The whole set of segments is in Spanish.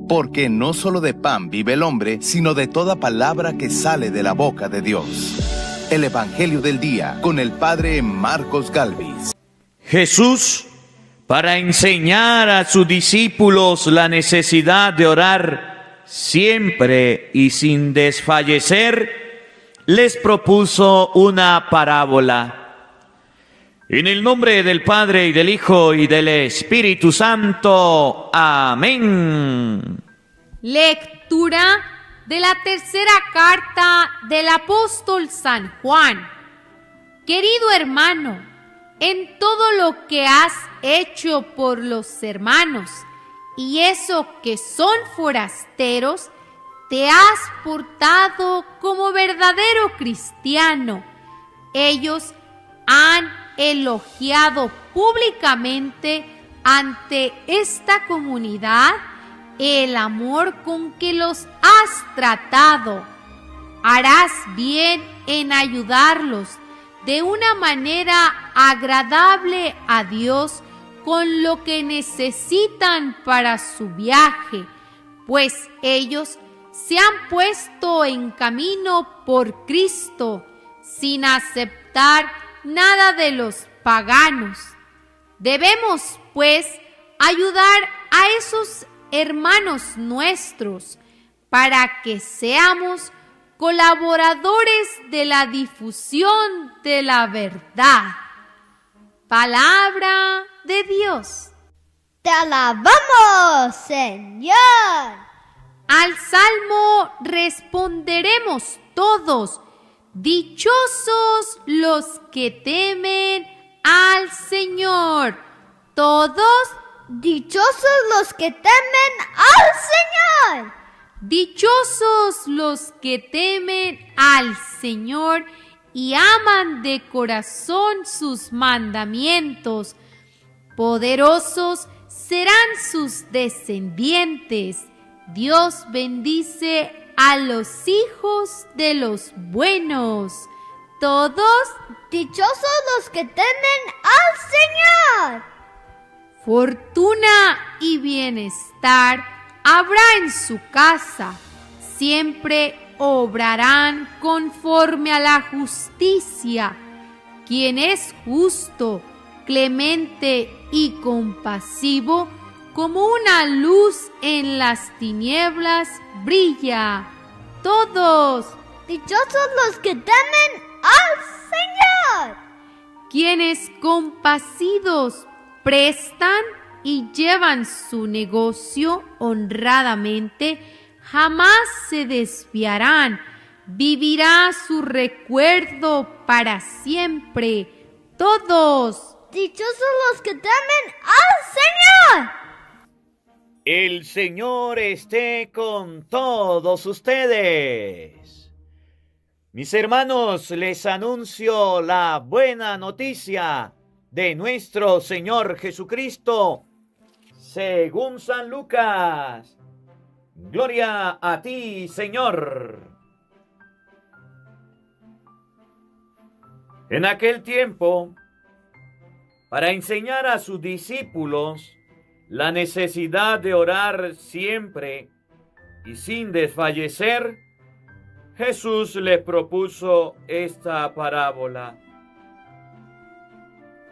porque no solo de pan vive el hombre, sino de toda palabra que sale de la boca de Dios. El Evangelio del Día, con el Padre Marcos Galvis. Jesús, para enseñar a sus discípulos la necesidad de orar siempre y sin desfallecer, les propuso una parábola. En el nombre del Padre, y del Hijo, y del Espíritu Santo. Amén. Lectura de la tercera carta del apóstol San Juan. Querido hermano, en todo lo que has hecho por los hermanos, y eso que son forasteros, te has portado como verdadero cristiano. Ellos han elogiado públicamente ante esta comunidad el amor con que los has tratado. Harás bien en ayudarlos de una manera agradable a Dios con lo que necesitan para su viaje, pues ellos se han puesto en camino por Cristo sin aceptar nada de los paganos. Debemos, pues, ayudar a esos hermanos nuestros para que seamos colaboradores de la difusión de la verdad. Palabra de Dios. Te alabamos, Señor. Al salmo responderemos todos: dichosos los que temen al Señor. Todos, dichosos los que temen al Señor. Dichosos los que temen al Señor y aman de corazón sus mandamientos. Poderosos serán sus descendientes. Dios bendice a los hijos de los buenos. Todos, dichosos los que temen al Señor. Fortuna y bienestar habrá en su casa. Siempre obrarán conforme a la justicia. Quien es justo, clemente y compasivo, como una luz en las tinieblas, brilla. Todos, dichosos los que temen al Señor. Quienes compasivos prestan y llevan su negocio honradamente, jamás se desviarán. Vivirá su recuerdo para siempre. Todos, dichosos los que temen al Señor. El Señor esté con todos ustedes. Mis hermanos, les anuncio la buena noticia de nuestro Señor Jesucristo, según San Lucas. Gloria a ti, Señor. En aquel tiempo, para enseñar a sus discípulos la necesidad de orar siempre y sin desfallecer, Jesús les propuso esta parábola.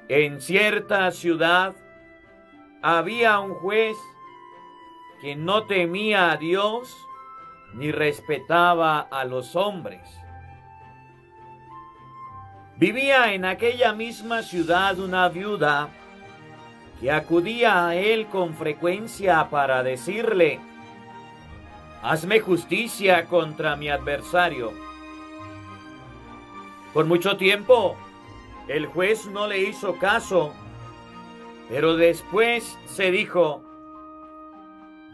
En cierta ciudad había un juez que no temía a Dios ni respetaba a los hombres. Vivía en aquella misma ciudad una viuda que acudía a él con frecuencia para decirle: hazme justicia contra mi adversario. Por mucho tiempo, el juez no le hizo caso, pero después se dijo: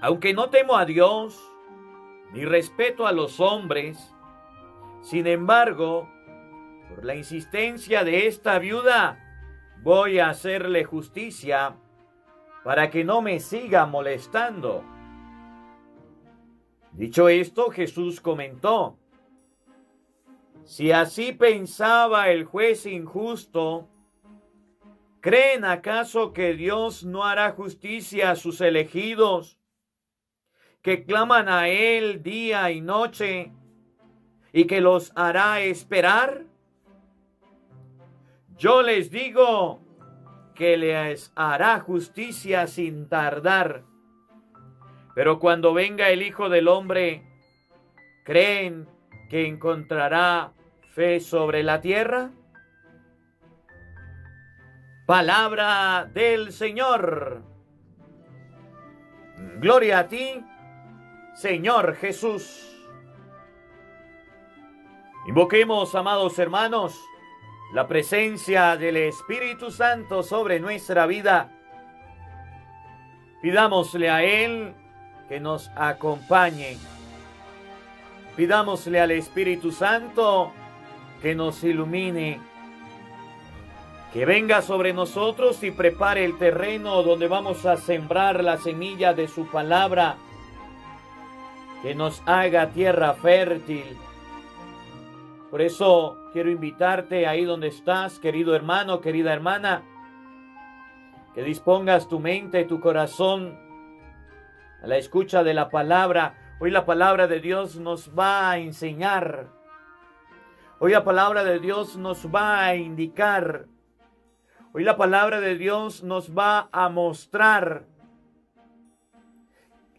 aunque no temo a Dios, ni respeto a los hombres, sin embargo, por la insistencia de esta viuda, voy a hacerle justicia para que no me siga molestando. Dicho esto, Jesús comentó: si así pensaba el juez injusto, ¿creen acaso que Dios no hará justicia a sus elegidos, que claman a Él día y noche y que los hará esperar? Yo les digo que les hará justicia sin tardar. Pero cuando venga el Hijo del Hombre, ¿creen que encontrará fe sobre la tierra? Palabra del Señor. Gloria a ti, Señor Jesús. Invoquemos, amados hermanos, la presencia del Espíritu Santo sobre nuestra vida. Pidámosle a Él que nos acompañe. Pidámosle al Espíritu Santo que nos ilumine, que venga sobre nosotros y prepare el terreno donde vamos a sembrar la semilla de su palabra, que nos haga tierra fértil. Por eso quiero invitarte ahí donde estás, querido hermano, querida hermana, que dispongas tu mente y tu corazón a la escucha de la palabra. Hoy la palabra de Dios nos va a enseñar. Hoy la palabra de Dios nos va a indicar. Hoy la palabra de Dios nos va a mostrar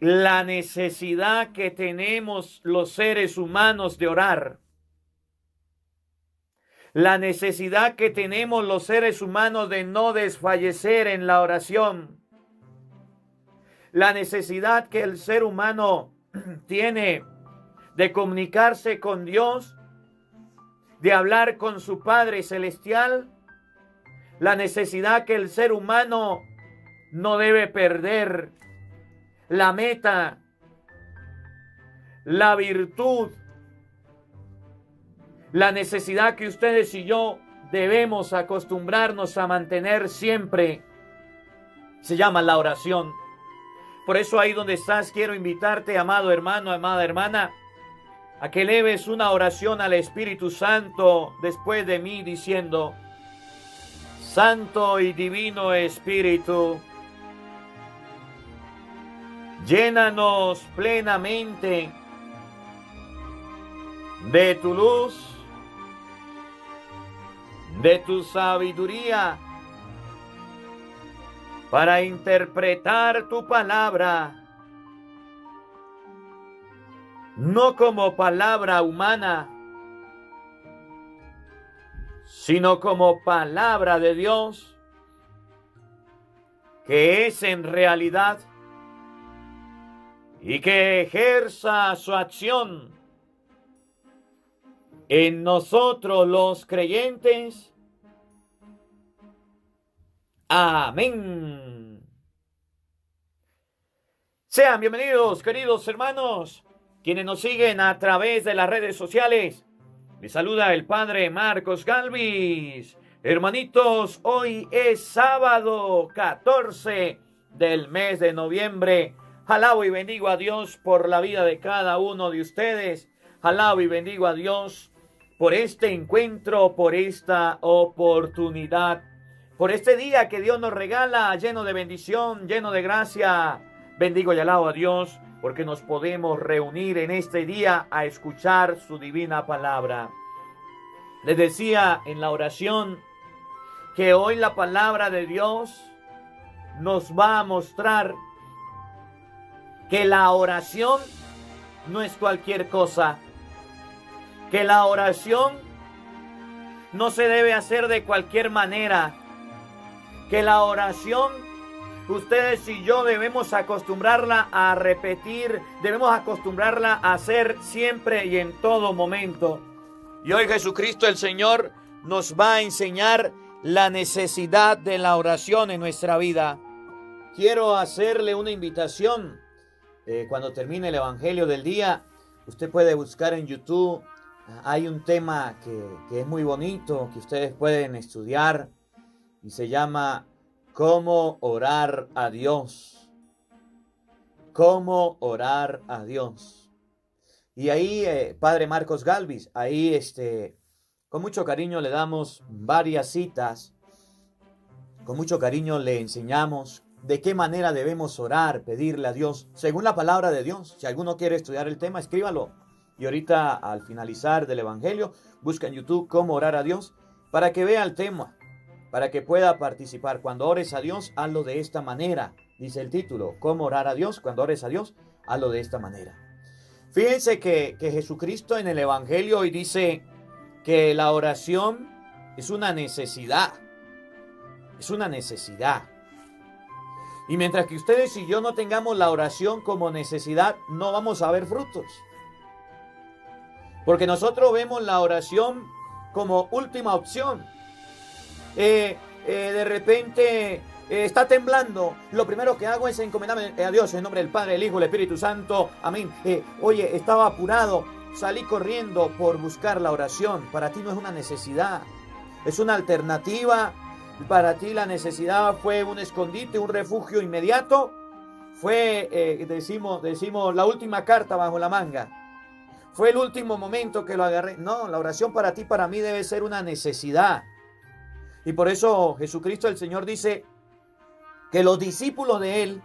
la necesidad que tenemos los seres humanos de orar. La necesidad que tenemos los seres humanos de no desfallecer en la oración. La necesidad que el ser humano tiene de comunicarse con Dios, de hablar con su Padre Celestial. La necesidad que el ser humano no debe perder. La meta, la virtud, la necesidad que ustedes y yo debemos acostumbrarnos a mantener siempre, se llama la oración. Por eso ahí donde estás, quiero invitarte, amado hermano, amada hermana, a que eleves una oración al Espíritu Santo después de mí diciendo: Santo y Divino Espíritu, llénanos plenamente de tu luz, de tu sabiduría, para interpretar tu palabra, no como palabra humana, sino como palabra de Dios, que es en realidad, y que ejerza su acción en nosotros los creyentes. Amén. Sean bienvenidos, queridos hermanos, quienes nos siguen a través de las redes sociales. Les saluda el Padre Marcos Galvis. Hermanitos, hoy es sábado 14 del mes de noviembre. Alabo y bendigo a Dios por la vida de cada uno de ustedes. Alabo y bendigo a Dios por este encuentro, por esta oportunidad, por este día que Dios nos regala, lleno de bendición, lleno de gracia. Bendigo y alabo a Dios porque nos podemos reunir en este día a escuchar su divina palabra. Les decía en la oración que hoy la palabra de Dios nos va a mostrar que la oración no es cualquier cosa, que la oración no se debe hacer de cualquier manera, que la oración ustedes y yo debemos acostumbrarla a repetir, debemos acostumbrarla a hacer siempre y en todo momento. Y hoy Jesucristo el Señor nos va a enseñar la necesidad de la oración en nuestra vida. Quiero hacerle una invitación. Cuando termine el Evangelio del día, usted puede buscar en YouTube. Hay un tema que es muy bonito, que ustedes pueden estudiar, y se llama ¿Cómo orar a Dios? ¿Cómo orar a Dios? Y ahí, Padre Marcos Galvis, ahí con mucho cariño le damos varias citas, con mucho cariño le enseñamos de qué manera debemos orar, pedirle a Dios, según la palabra de Dios. Si alguno quiere estudiar el tema, escríbalo. Y ahorita, al finalizar del Evangelio, busca en YouTube cómo orar a Dios, para que vea el tema, para que pueda participar. Cuando ores a Dios, hazlo de esta manera. Dice el título, cómo orar a Dios. Cuando ores a Dios, hazlo de esta manera. Fíjense que Jesucristo en el Evangelio hoy dice que la oración es una necesidad. Es una necesidad. Y mientras que ustedes y yo no tengamos la oración como necesidad, no vamos a ver frutos. Porque nosotros vemos la oración como última opción. De repente está temblando. Lo primero que hago es encomendarme a Dios en nombre del Padre, del Hijo, del Espíritu Santo. Amén. Oye, estaba apurado. Salí corriendo por buscar la oración. Para ti no es una necesidad. Es una alternativa. Para ti la necesidad fue un escondite, un refugio inmediato. Fue, decimos, la última carta bajo la manga. Fue el último momento que lo agarré. No, la oración para ti, para mí debe ser una necesidad. Y por eso Jesucristo el Señor dice que los discípulos de Él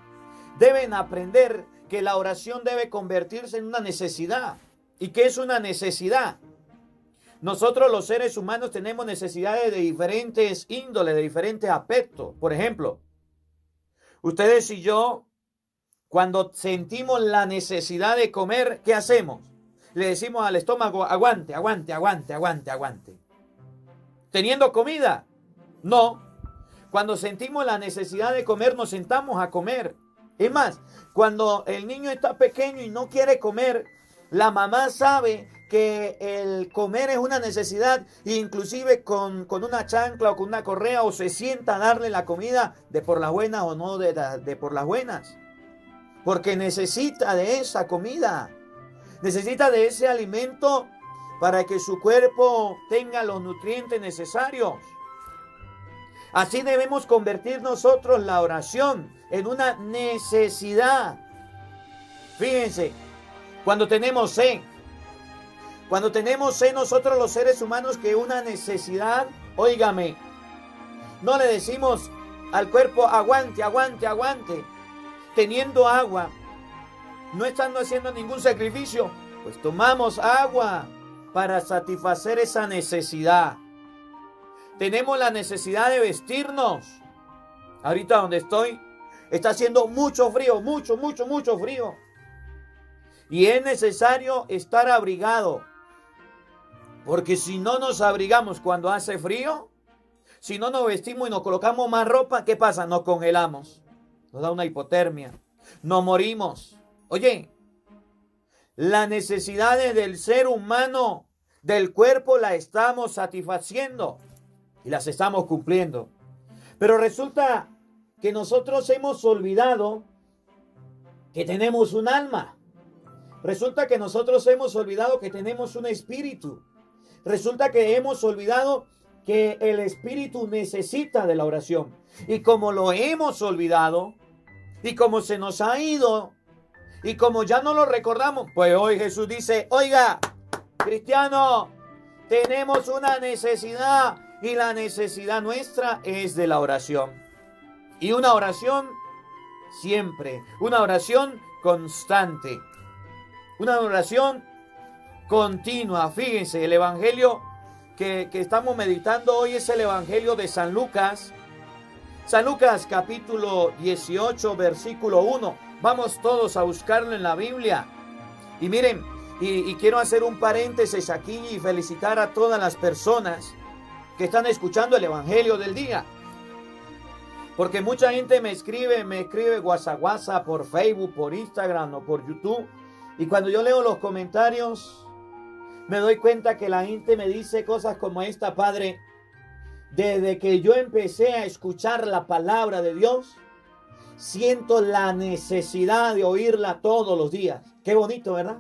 deben aprender que la oración debe convertirse en una necesidad. ¿Y qué es una necesidad? Nosotros los seres humanos tenemos necesidades de diferentes índoles, de diferentes aspectos. Por ejemplo, ustedes y yo, cuando sentimos la necesidad de comer, ¿qué hacemos? Le decimos al estómago, aguante, aguante, aguante, aguante, aguante. ¿Teniendo comida? No. Cuando sentimos la necesidad de comer, nos sentamos a comer. Es más, cuando el niño está pequeño y no quiere comer, la mamá sabe que el comer es una necesidad, e inclusive con una chancla o con una correa, o se sienta a darle la comida de por las buenas o no de por las buenas. Porque necesita de esa comida. Necesita de ese alimento para que su cuerpo tenga los nutrientes necesarios. Así debemos convertir nosotros la oración en una necesidad. Fíjense, cuando tenemos sed nosotros los seres humanos, que una necesidad, óigame, no le decimos al cuerpo aguante, aguante, aguante, teniendo agua, no estando haciendo ningún sacrificio, pues tomamos agua para satisfacer esa necesidad. Tenemos la necesidad de vestirnos. Ahorita donde estoy, está haciendo mucho frío, mucho frío. Y es necesario estar abrigado. Porque si no nos abrigamos cuando hace frío, si no nos vestimos y nos colocamos más ropa, ¿qué pasa? Nos congelamos. Nos da una hipotermia. Nos morimos. Oye, las necesidades del ser humano, del cuerpo, las estamos satisfaciendo y las estamos cumpliendo. Pero resulta que nosotros hemos olvidado que tenemos un alma. Resulta que nosotros hemos olvidado que tenemos un espíritu. Resulta que hemos olvidado que el espíritu necesita de la oración. Y como lo hemos olvidado, y como se nos ha ido, y como ya no lo recordamos, pues hoy Jesús dice, oiga, cristiano, tenemos una necesidad, y la necesidad nuestra es de la oración. Y una oración siempre, una oración constante, una oración continua. Fíjense, el evangelio que estamos meditando hoy es el evangelio de San Lucas. San Lucas capítulo 18, versículo 1. Vamos todos a buscarlo en la Biblia. Y miren, y quiero hacer un paréntesis aquí y felicitar a todas las personas que están escuchando el evangelio del día. Porque mucha gente me escribe WhatsApp por Facebook, por Instagram o por YouTube. Y cuando yo leo los comentarios, me doy cuenta que la gente me dice cosas como esta: Padre, desde que yo empecé a escuchar la palabra de Dios, siento la necesidad de oírla todos los días. Qué bonito, ¿verdad?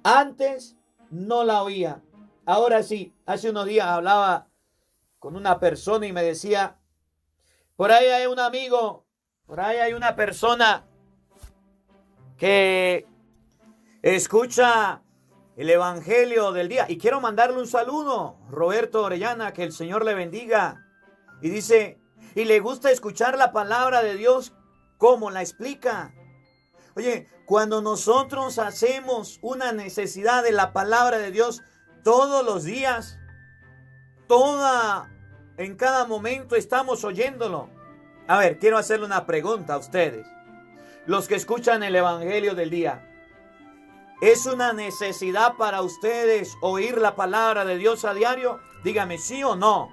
Antes no la oía. Ahora sí. Hace unos días hablaba con una persona y me decía, por ahí hay un amigo, por ahí hay una persona que escucha el evangelio del día, y quiero mandarle un saludo, Roberto Orellana, que el Señor le bendiga. Y dice, y le gusta escuchar la palabra de Dios como la explica. Oye, cuando nosotros hacemos una necesidad de la palabra de Dios todos los días, en cada momento estamos oyéndolo. A ver, quiero hacerle una pregunta a ustedes, los que escuchan el Evangelio del día. ¿Es una necesidad para ustedes oír la palabra de Dios a diario? Dígame, ¿sí o no?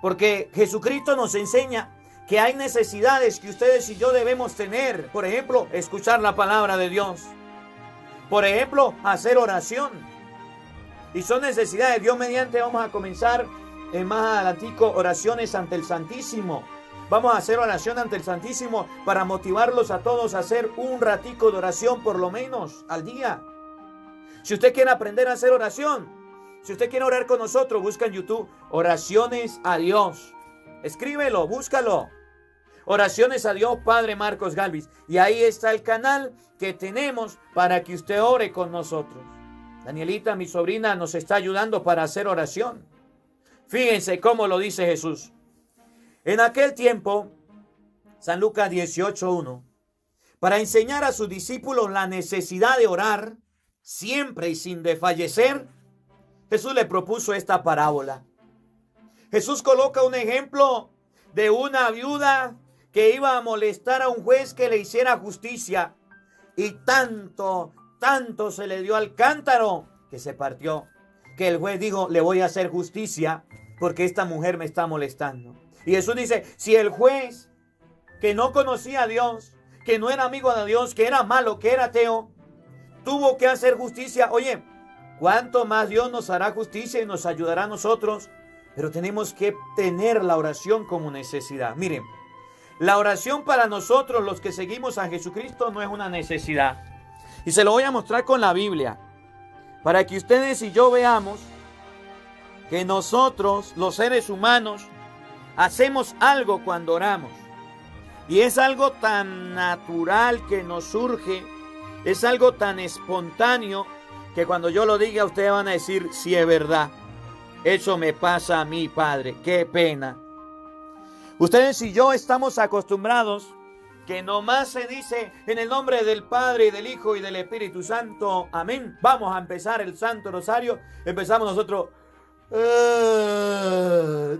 Porque Jesucristo nos enseña que hay necesidades que ustedes y yo debemos tener. Por ejemplo, escuchar la palabra de Dios. Por ejemplo, hacer oración. Y son necesidades. Dios mediante vamos a comenzar más adelantico oraciones ante el Santísimo. Vamos a hacer oración ante el Santísimo para motivarlos a todos a hacer un ratico de oración por lo menos al día. Si usted quiere aprender a hacer oración, si usted quiere orar con nosotros, busca en YouTube Oraciones a Dios. Escríbelo, búscalo. Oraciones a Dios, Padre Marcos Galvis. Y ahí está el canal que tenemos para que usted ore con nosotros. Danielita, mi sobrina, nos está ayudando para hacer oración. Fíjense cómo lo dice Jesús. En aquel tiempo, San Lucas 18:1, para enseñar a sus discípulos la necesidad de orar siempre y sin desfallecer, Jesús le propuso esta parábola. Jesús coloca un ejemplo de una viuda que iba a molestar a un juez que le hiciera justicia. Y tanto se le dio al cántaro que se partió, que el juez dijo, le voy a hacer justicia porque esta mujer me está molestando. Y Jesús dice, si el juez que no conocía a Dios, que no era amigo de Dios, que era malo, que era ateo, tuvo que hacer justicia, oye, ¿cuánto más Dios nos hará justicia y nos ayudará a nosotros? Pero tenemos que tener la oración como necesidad. Miren, la oración para nosotros, los que seguimos a Jesucristo, no es una necesidad. Y se lo voy a mostrar con la Biblia, para que ustedes y yo veamos que nosotros, los seres humanos, hacemos algo cuando oramos. Y es algo tan natural que nos surge, es algo tan espontáneo, que cuando yo lo diga, ustedes van a decir, sí es verdad. Eso me pasa a mí, Padre. Qué pena. Ustedes y yo estamos acostumbrados que nomás se dice en el nombre del Padre, y del Hijo y del Espíritu Santo. Amén. Vamos a empezar el Santo Rosario. Empezamos nosotros.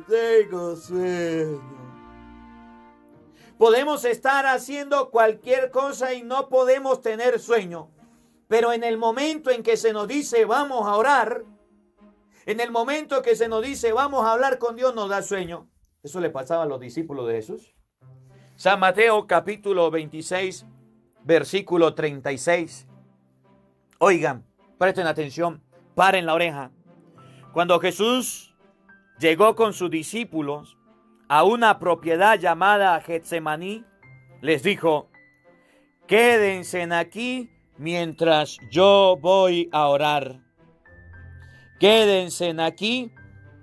Tengo sueño. Podemos estar haciendo cualquier cosa y no podemos tener sueño. Pero en el momento en que se nos dice vamos a orar, en el momento que se nos dice vamos a hablar con Dios, nos da sueño. Eso le pasaba a los discípulos de Jesús. San Mateo capítulo 26, versículo 36. Oigan, presten atención, paren la oreja. Cuando Jesús llegó con sus discípulos a una propiedad llamada Getsemaní, les dijo, quédense aquí mientras yo voy a orar. Quédense aquí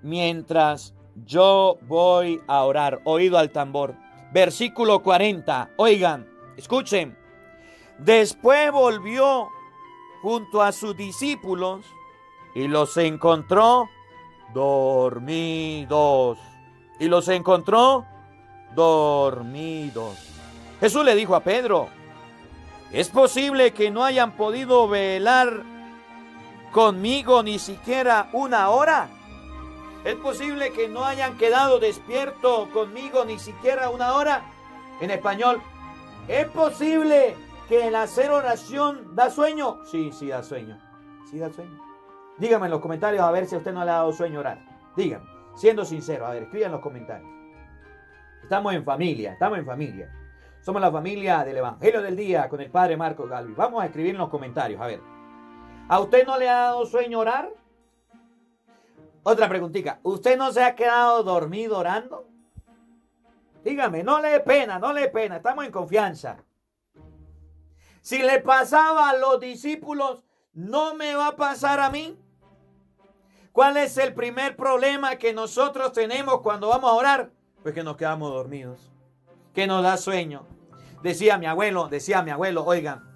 mientras yo voy a orar. Oído al tambor. Versículo 40. Oigan, escuchen. Después volvió junto a sus discípulos y los encontró dormidos. Y los encontró dormidos. Jesús le dijo a Pedro, ¿es posible que no hayan podido velar conmigo ni siquiera una hora? ¿Es posible que no hayan quedado despiertos conmigo ni siquiera una hora? En español, ¿es posible que el hacer oración da sueño? Sí, da sueño. Sí da sueño. Díganme en los comentarios a ver si a usted no le ha dado sueño orar. Díganme, siendo sincero, a ver, escriban en los comentarios. Estamos en familia. Somos la familia del Evangelio del Día con el Padre Marcos Galvis. Vamos a escribir en los comentarios, a ver. ¿A usted no le ha dado sueño orar? Otra preguntita. ¿Usted no se ha quedado dormido orando? Dígame, no le dé pena. Estamos en confianza. Si le pasaba a los discípulos, ¿no me va a pasar a mí? ¿Cuál es el primer problema que nosotros tenemos cuando vamos a orar? Pues que nos quedamos dormidos, que nos da sueño. Decía mi abuelo, oigan,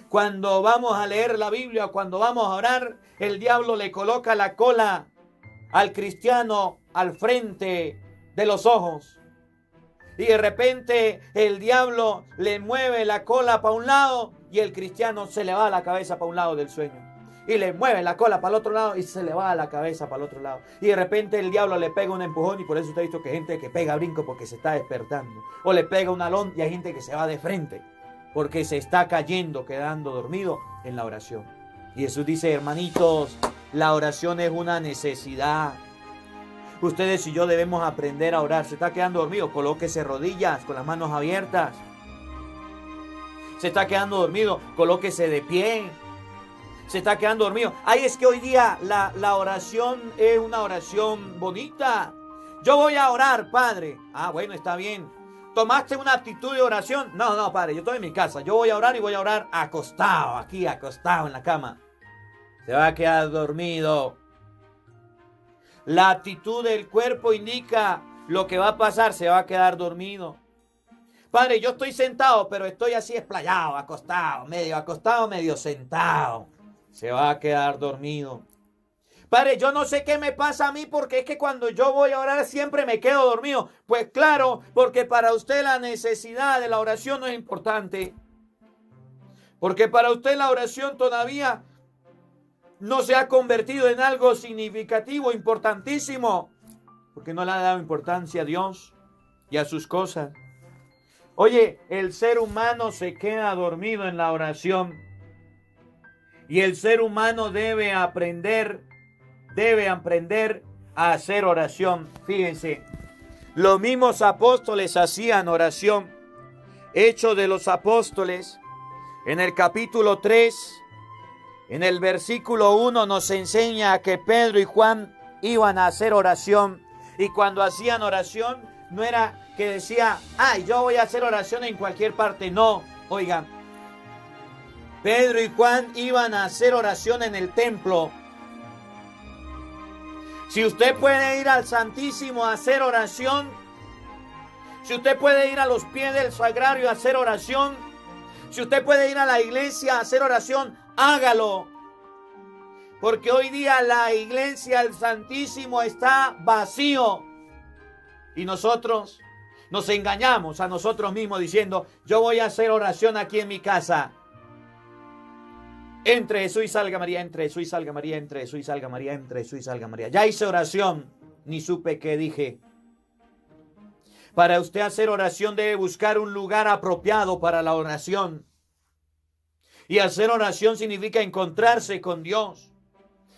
cuando vamos a leer la Biblia, cuando vamos a orar, el diablo le coloca la cola al cristiano al frente de los ojos. Y de repente el diablo le mueve la cola para un lado y el cristiano se le va la cabeza para un lado del sueño. Y le mueve la cola para el otro lado y se le va la cabeza para el otro lado. Y de repente el diablo le pega un empujón, y por eso usted ha visto que hay gente que pega brinco porque se está despertando. O le pega un alón y hay gente que se va de frente porque se está cayendo, quedando dormido en la oración. Y Jesús dice, hermanitos, la oración es una necesidad. Ustedes y yo debemos aprender a orar. Se está quedando dormido, colóquese rodillas con las manos abiertas. Se está quedando dormido, colóquese de pie. Se está quedando dormido. Ay, es que hoy día la oración es una oración bonita. Yo voy a orar, padre. Ah, bueno, está bien. ¿Tomaste una actitud de oración? No, padre, yo estoy en mi casa. Yo voy a orar y voy a orar acostado, aquí, acostado en la cama. Se va a quedar dormido. La actitud del cuerpo indica lo que va a pasar, se va a quedar dormido. Padre, yo estoy sentado, pero estoy así esplayado, acostado, medio sentado. Se va a quedar dormido. Padre, yo no sé qué me pasa a mí porque es que cuando yo voy a orar siempre me quedo dormido. Pues claro, porque para usted la necesidad de la oración no es importante. Porque para usted la oración todavía no se ha convertido en algo significativo, importantísimo. Porque no le ha dado importancia a Dios y a sus cosas. Oye, el ser humano se queda dormido en la oración. Y el ser humano debe aprender a hacer oración. Fíjense, los mismos apóstoles hacían oración. Hechos de los Apóstoles, en el capítulo 3, en el versículo 1 nos enseña que Pedro y Juan iban a hacer oración. Y cuando hacían oración, no era que decía, ay, yo voy a hacer oración en cualquier parte. No, oigan, Pedro y Juan iban a hacer oración en el templo. Si usted puede ir al Santísimo a hacer oración, si usted puede ir a los pies del sagrario a hacer oración, si usted puede ir a la iglesia a hacer oración, hágalo. Porque hoy día la iglesia, el Santísimo está vacío. Y nosotros nos engañamos a nosotros mismos diciendo, yo voy a hacer oración aquí en mi casa. Entre Jesús y salga María, entre Jesús y salga María, entre Jesús y salga María, entre Jesús y salga María. Ya hice oración, ni supe qué dije. Para usted hacer oración debe buscar un lugar apropiado para la oración. Y hacer oración significa encontrarse con Dios.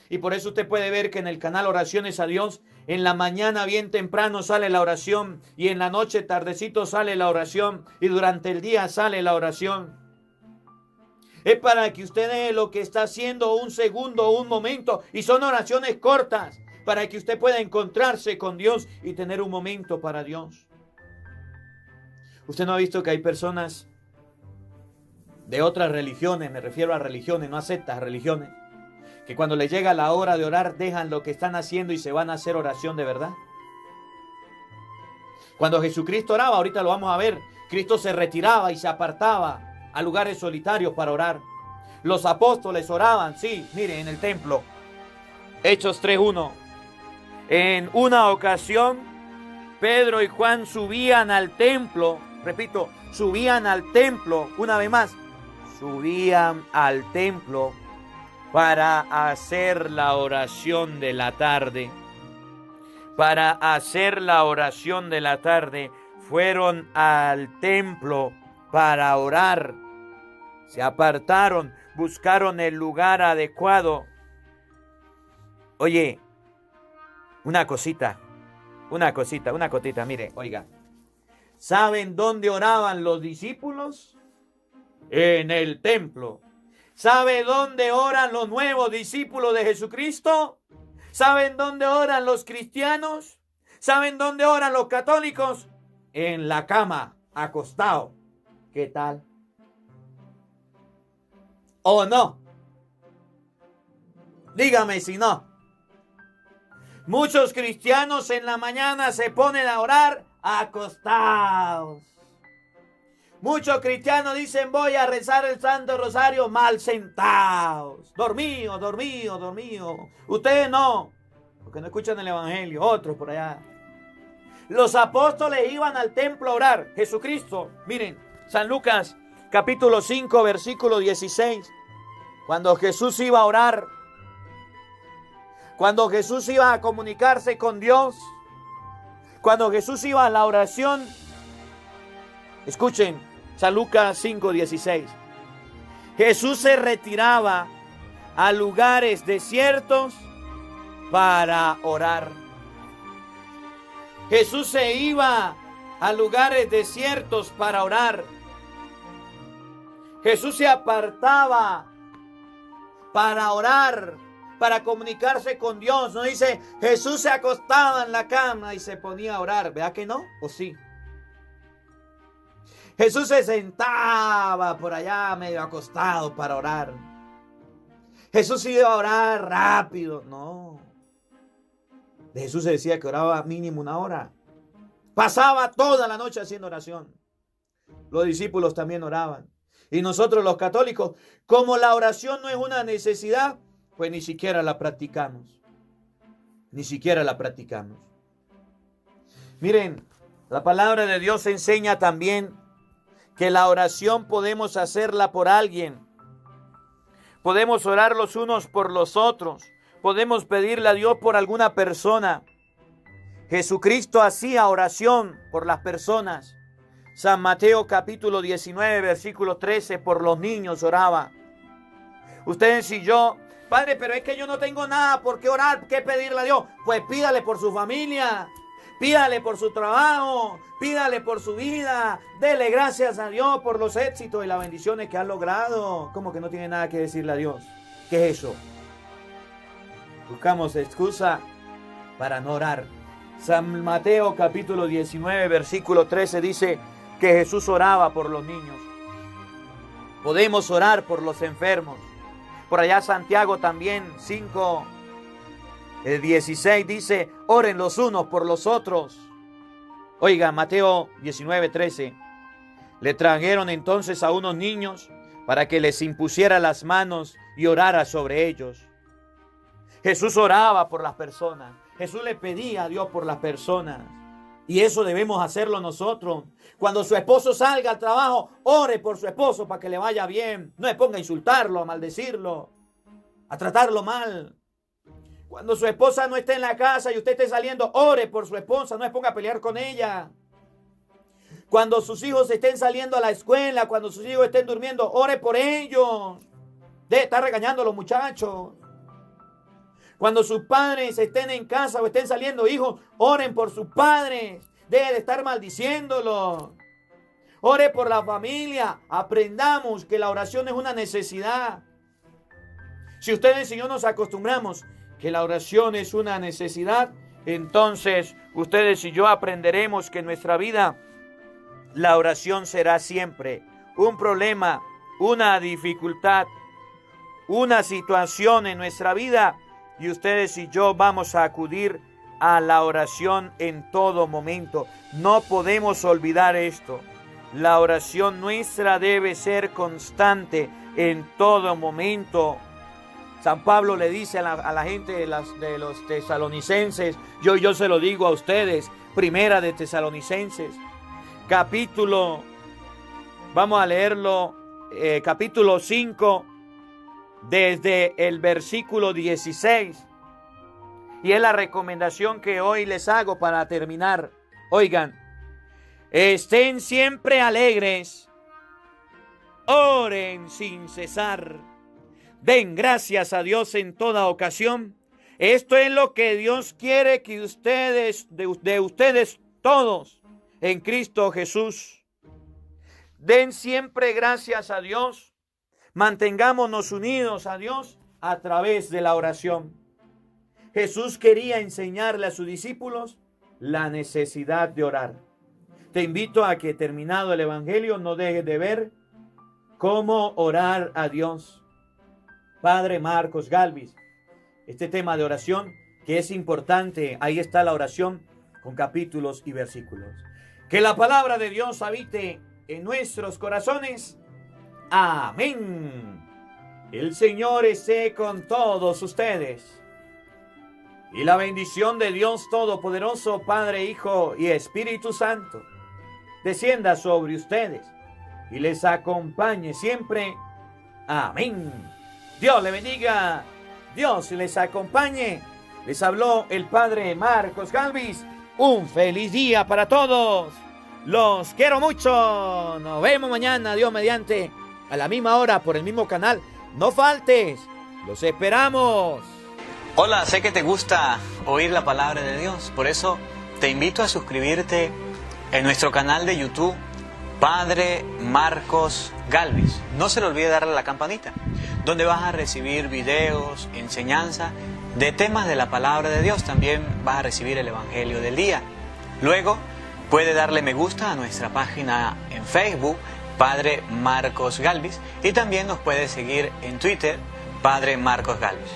Y por eso usted puede ver que en el canal Oraciones a Dios, en la mañana bien temprano sale la oración, y en la noche tardecito sale la oración, y durante el día sale la oración. Es para que usted dé lo que está haciendo un segundo o un momento, y son oraciones cortas, para que usted pueda encontrarse con Dios y tener un momento para Dios. Usted no ha visto que hay personas de otras religiones, me refiero a religiones, no a sectas, religiones, que cuando les llega la hora de orar dejan lo que están haciendo y se van a hacer oración de verdad. Cuando Jesucristo oraba, ahorita lo vamos a ver, Cristo se retiraba y se apartaba a lugares solitarios para orar. Los apóstoles oraban, sí, mire, en el templo. Hechos 3:1. En una ocasión, Pedro y Juan subían al templo, repito, subían al templo, una vez más, subían al templo para hacer la oración de la tarde. Para hacer la oración de la tarde, fueron al templo para orar. Se apartaron, buscaron el lugar adecuado. Oye, una cosita, mire, oiga. ¿Saben dónde oraban los discípulos? En el templo. ¿Sabe dónde oran los nuevos discípulos de Jesucristo? ¿Saben dónde oran los cristianos? ¿Saben dónde oran los católicos? En la cama, acostado. ¿Qué tal? ¿O no? Dígame si no. Muchos cristianos en la mañana se ponen a orar acostados. Muchos cristianos dicen voy a rezar el Santo Rosario mal sentados. Dormido. Ustedes no. porque no escuchan el evangelio, otros por allá. Los apóstoles iban al templo a orar. Jesucristo, miren, San Lucas capítulo 5 versículo 16. Cuando Jesús iba a orar, cuando Jesús iba a comunicarse con Dios, cuando Jesús iba a la oración, escuchen, San Lucas 5:16. Jesús se retiraba a lugares desiertos para orar. Jesús se iba a lugares desiertos para orar. Jesús se apartaba para orar, para comunicarse con Dios. No dice, Jesús se acostaba en la cama y se ponía a orar. ¿Verdad que no? ¿O sí? Jesús se sentaba por allá medio acostado para orar. Jesús iba a orar rápido. No. De Jesús se decía que oraba mínimo 1 hora. Pasaba toda la noche haciendo oración. Los discípulos también oraban. Y nosotros los católicos, como la oración no es una necesidad, pues ni siquiera la practicamos. Ni siquiera la practicamos. Miren, la palabra de Dios enseña también que la oración podemos hacerla por alguien. Podemos orar los unos por los otros. Podemos pedirle a Dios por alguna persona. Jesucristo hacía oración por las personas. San Mateo capítulo 19, versículo 13, por los niños oraba. Ustedes y yo, Padre, pero es que yo no tengo nada por qué orar, qué pedirle a Dios. Pues pídale por su familia, pídale por su trabajo, pídale por su vida. Dele gracias a Dios por los éxitos y las bendiciones que ha logrado. ¿Cómo que no tiene nada que decirle a Dios? ¿Qué es eso? Buscamos excusa para no orar. San Mateo capítulo 19, versículo 13 dice que Jesús oraba por los niños. Podemos orar por los enfermos. Por allá Santiago también 5, el 16 dice, oren los unos por los otros. Oiga, Mateo 19, 13. Le trajeron entonces a unos niños para que les impusiera las manos y orara sobre ellos. Jesús oraba por las personas. Jesús le pedía a Dios por las personas. Y eso debemos hacerlo nosotros. Cuando su esposo salga al trabajo, ore por su esposo para que le vaya bien. No se ponga a insultarlo, a maldecirlo, a tratarlo mal. Cuando su esposa no esté en la casa y usted esté saliendo, ore por su esposa, no se ponga a pelear con ella. Cuando sus hijos estén saliendo a la escuela, cuando sus hijos estén durmiendo, ore por ellos. Debe estar regañando a los muchachos. Cuando sus padres estén en casa o estén saliendo, hijos, oren por sus padres. Debe de estar maldiciéndolos. Ore por la familia. Aprendamos que la oración es una necesidad. Si ustedes y yo nos acostumbramos que la oración es una necesidad, entonces ustedes y yo aprenderemos que en nuestra vida la oración será siempre un problema, una dificultad, una situación en nuestra vida. Y ustedes y yo vamos a acudir a la oración en todo momento. No podemos olvidar esto. La oración nuestra debe ser constante en todo momento. San Pablo le dice a la gente de los tesalonicenses, yo se lo digo a ustedes, Primera de Tesalonicenses, capítulo, vamos a leerlo, capítulo 5, desde el versículo 16. Y es la recomendación que hoy les hago para terminar. Oigan, estén siempre alegres, oren sin cesar, den gracias a Dios en toda ocasión. Esto es lo que Dios quiere que ustedes, de ustedes todos, en Cristo Jesús. Den siempre gracias a Dios. Mantengámonos unidos a Dios a través de la oración. Jesús quería enseñarle a sus discípulos la necesidad de orar. Te invito a que, terminado el Evangelio, no dejes de ver cómo orar a Dios. Padre Marcos Galvis, este tema de oración que es importante, ahí está la oración con capítulos y versículos. Que la palabra de Dios habite en nuestros corazones. Amén. El Señor esté con todos ustedes. Y la bendición de Dios Todopoderoso, Padre, Hijo y Espíritu Santo, descienda sobre ustedes y les acompañe siempre. Amén. Dios le bendiga. Dios les acompañe. Les habló el Padre Marcos Galvis. Un feliz día para todos. Los quiero mucho. Nos vemos mañana, Dios mediante, a la misma hora por el mismo canal. No faltes. Los esperamos. Hola, sé que te gusta oír la palabra de Dios. Por eso te invito a suscribirte en nuestro canal de YouTube, Padre Marcos Galvis. No se le olvide darle a la campanita, donde vas a recibir videos, enseñanza de temas de la palabra de Dios. También vas a recibir el Evangelio del día. Luego puede darle me gusta a nuestra página en Facebook, Padre Marcos Galvis, y también nos puede seguir en Twitter, Padre Marcos Galvis.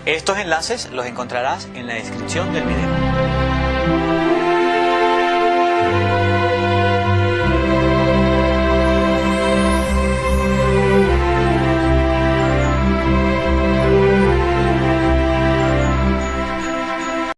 Estos enlaces los encontrarás en la descripción del video.